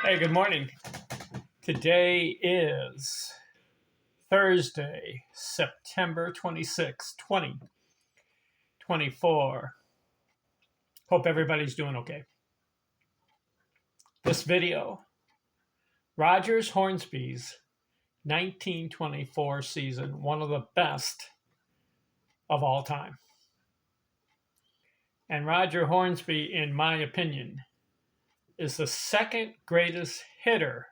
Hey, good morning. Today is Thursday, September 26, 2024. Hope everybody's doing okay. This video, Rogers Hornsby's 1924 season, one of the best of all time. And Roger Hornsby, in my opinion, is the second greatest hitter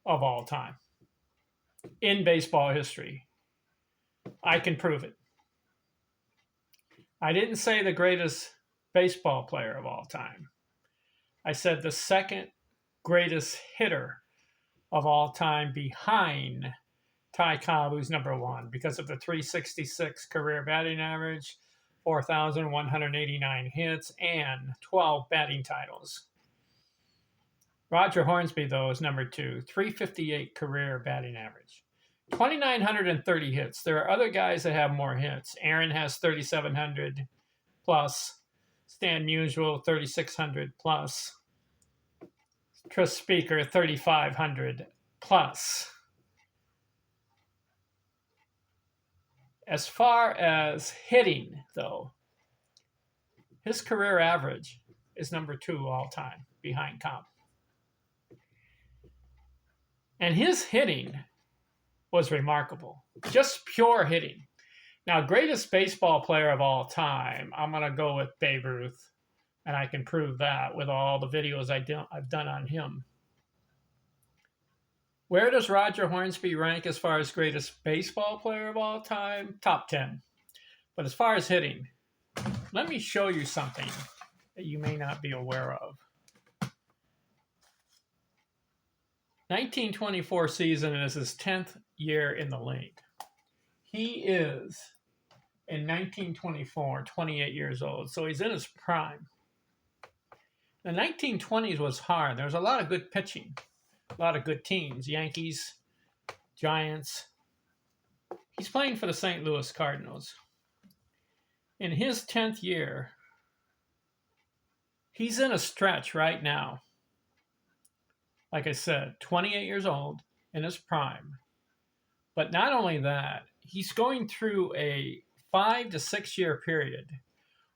of all time in baseball history. I can prove it. I didn't say the greatest baseball player of all time. I said the second greatest hitter of all time behind Ty Cobb, who's number one, because of the 366 career batting average, 4,189 hits, and 12 batting titles. Roger Hornsby, though, is number two, 358 career batting average. 2,930 hits. There are other guys that have more hits. Aaron has 3,700 plus. Stan Musial, 3,600 plus. Tris Speaker, 3,500 plus. As far as hitting, though, his career average is number two all time behind Cobb. And his hitting was remarkable. Just pure hitting. Now, greatest baseball player of all time, I'm going to go with Babe Ruth. And I can prove that with all the videos I've done on him. Where does Roger Hornsby rank as far as greatest baseball player of all time? Top 10. But as far as hitting, let me show you something that you may not be aware of. 1924 season is his 10th year in the league. He is, in 1924, 28 years old, so he's in his prime. The 1920s was hard. There was a lot of good pitching, a lot of good teams, Yankees, Giants. He's playing for the St. Louis Cardinals. In his 10th year, he's in a stretch right now. Like I said, 28 years old, in his prime. But not only that, he's going through a 5 to 6 year period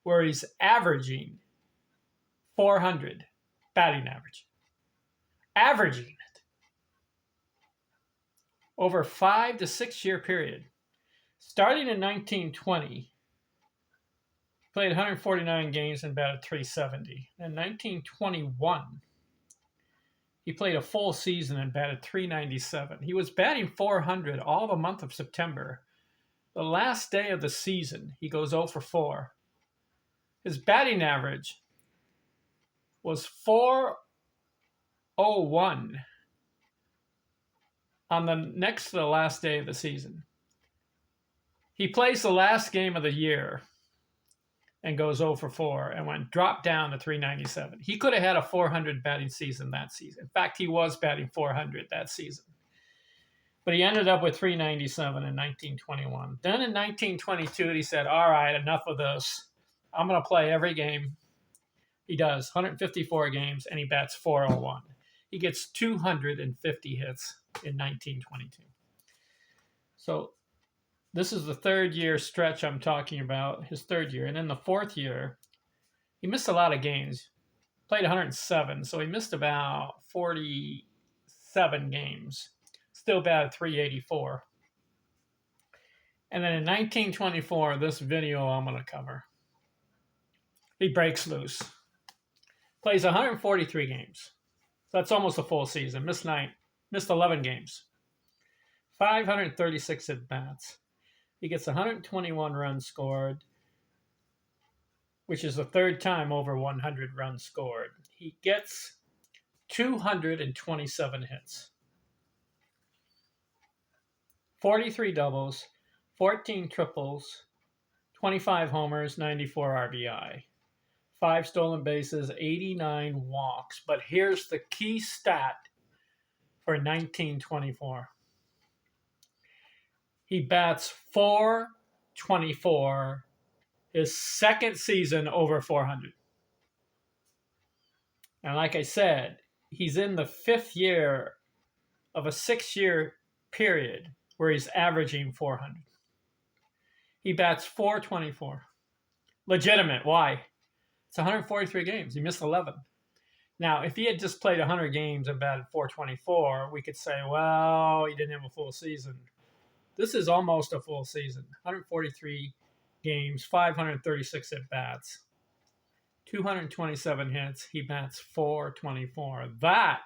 where he's averaging 400 batting average. Averaging it. Over a 5 to 6 year period. Starting in 1920, played 149 games and batted .370. In 1921, he played a full season and batted .397. He was batting .400 all the month of September. The last day of the season, he goes 0 for 4. His batting average was .401 on the next to the last day of the season. He plays the last game of the year and goes 0 for 4 and dropped down to .397. He could have had a 400 batting season that season. In fact, he was batting .400 that season. But he ended up with .397 in 1921. Then in 1922, he said, all right, enough of this. I'm going to play every game. He does 154 games, and he bats .401. He gets 250 hits in 1922. So this is the third year stretch I'm talking about, his third year. And in the fourth year, he missed a lot of games. Played 107, so he missed about 47 games. Still batted .384. And then in 1924, this video I'm going to cover, he breaks loose. Plays 143 games. So that's almost a full season. Missed 11 games. 536 at-bats. He gets 121 runs scored, which is the third time over 100 runs scored. He gets 227 hits. 43 doubles, 14 triples, 25 homers, 94 RBI. 5 stolen bases, 89 walks. But here's the key stat for 1924. He bats .424, his second season over 400. And like I said, he's in the 5th year of a 6-year period where he's averaging 400. He bats .424. Legitimate. Why? It's 143 games. He missed 11. Now, if he had just played 100 games and batted .424, we could say, well, he didn't have a full season. This is almost a full season. 143 games, 536 at-bats, 227 hits. He bats .424. That,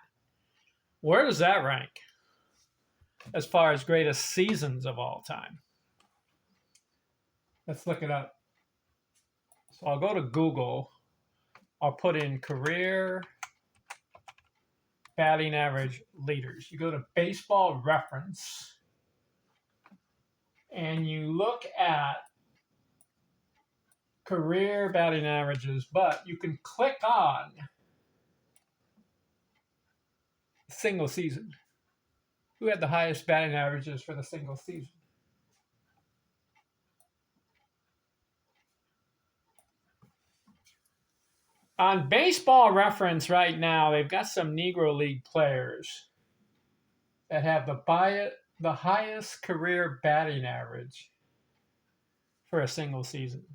where does that rank as far as greatest seasons of all time? Let's look it up. So I'll go to Google. I'll put in career batting average leaders. You go to Baseball Reference and you look at career batting averages, but you can click on single season. Who had the highest batting averages for the single season? On Baseball Reference right now, they've got some Negro League players that have the highest career batting average for a single season.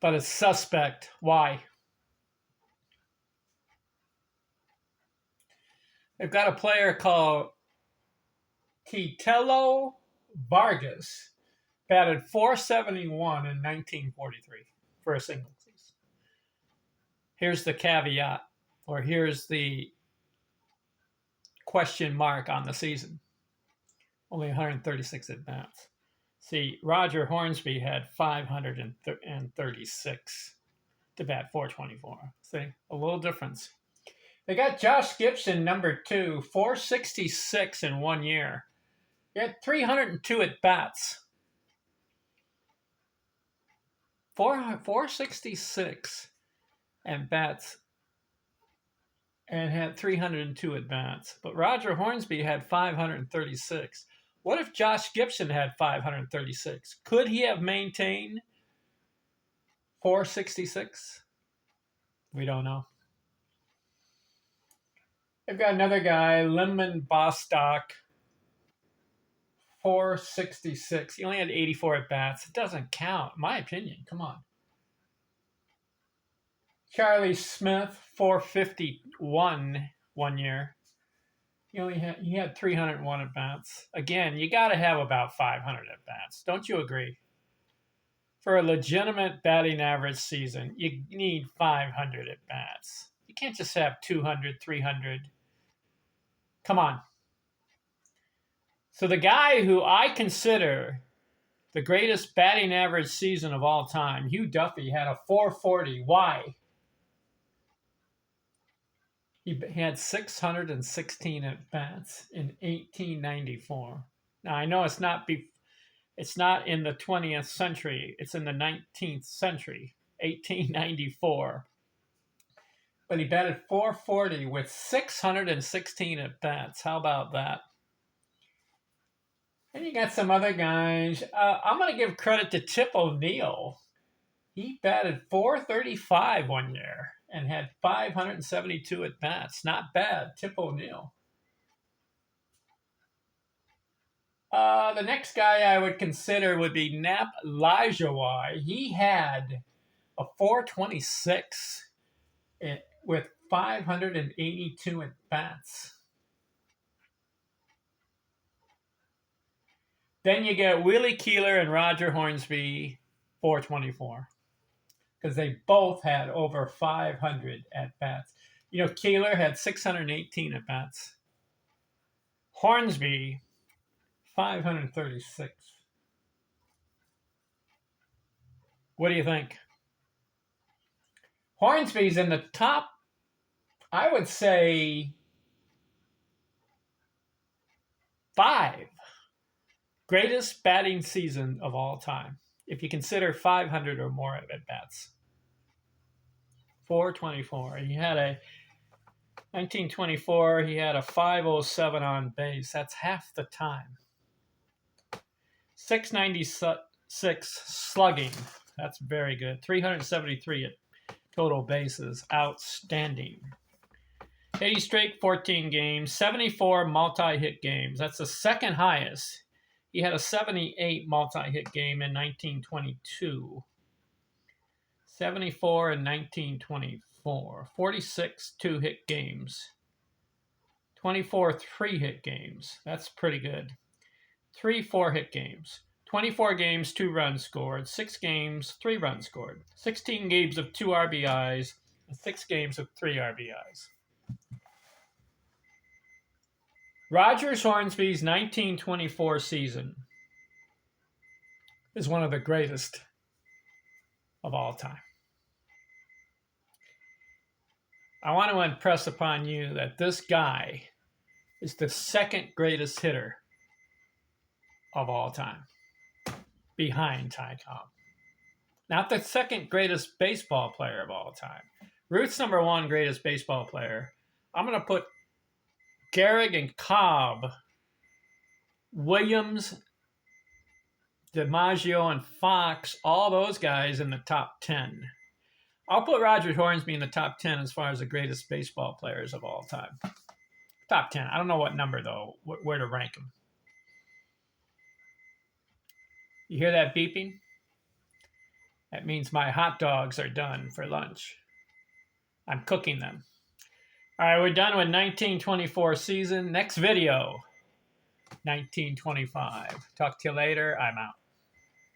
But it's suspect. Why? They've got a player called Titelo Vargas, batted .471 in 1943 for a single season. Here's the caveat, or here's the question mark on the season. Only 136 at-bats. See, Rogers Hornsby had 536 to bat .424. See, a little difference. They got Josh Gibson, number 2, 466 in 1 year. He had 302 at-bats. 466 at-bats and had 302 at-bats. But Roger Hornsby had 536. What if Josh Gibson had 536? Could he have maintained 466? We don't know. They've got another guy, Lyman Bostock, 466. He only had 84 at-bats. It doesn't count, in my opinion. Come on. Charlie Smith, 451 1 year. He had 301 at-bats. Again, you got to have about 500 at-bats. Don't you agree? For a legitimate batting average season, you need 500 at-bats. You can't just have 200, 300. Come on. So the guy who I consider the greatest batting average season of all time, Hugh Duffy, had a 440. Why? He had 616 at-bats in 1894. Now, I know it's not in the 20th century. It's in the 19th century, 1894. But he batted 440 with 616 at-bats. How about that? And you got some other guys. I'm going to give credit to Tip O'Neill. He batted 435 1 year and had 572 at-bats. Not bad, Tip O'Neill. The next guy I would consider would be Nap Lajoie. He had a 426 with 582 at-bats. Then you get Willie Keeler and Roger Hornsby, 424. Because they both had over 500 at-bats. You know, Keeler had 618 at-bats. Hornsby, 536. What do you think? Hornsby's in the top, I would say, 5 greatest batting season of all time, if you consider 500 or more at-bats. 424. He had a 1924, he had a 507 on base. That's half the time. 696 slugging. That's very good. 373 at total bases. Outstanding. 80 straight 14 games, 74 multi-hit games. That's the second highest. He had a 78 multi-hit game in 1922. 74 in 1924. 46 two-hit games. 24 three-hit games. That's pretty good. 3 4-hit games. 24 games, 2 runs scored. 6 games, 3 runs scored. 16 games of 2 RBIs. And 6 games of 3 RBIs. Rogers Hornsby's 1924 season is one of the greatest of all time. I want to impress upon you that this guy is the second greatest hitter of all time, behind Ty Cobb. Not the second greatest baseball player of all time. Ruth's number 1 greatest baseball player. I'm going to put Gehrig and Cobb, Williams, DiMaggio, and Fox, all those guys in the top 10. I'll put Rogers Hornsby in the top 10 as far as the greatest baseball players of all time. Top 10. I don't know what number, though, where to rank them. You hear that beeping? That means my hot dogs are done for lunch. I'm cooking them. All right, we're done with 1924 season. Next video, 1925. Talk to you later. I'm out.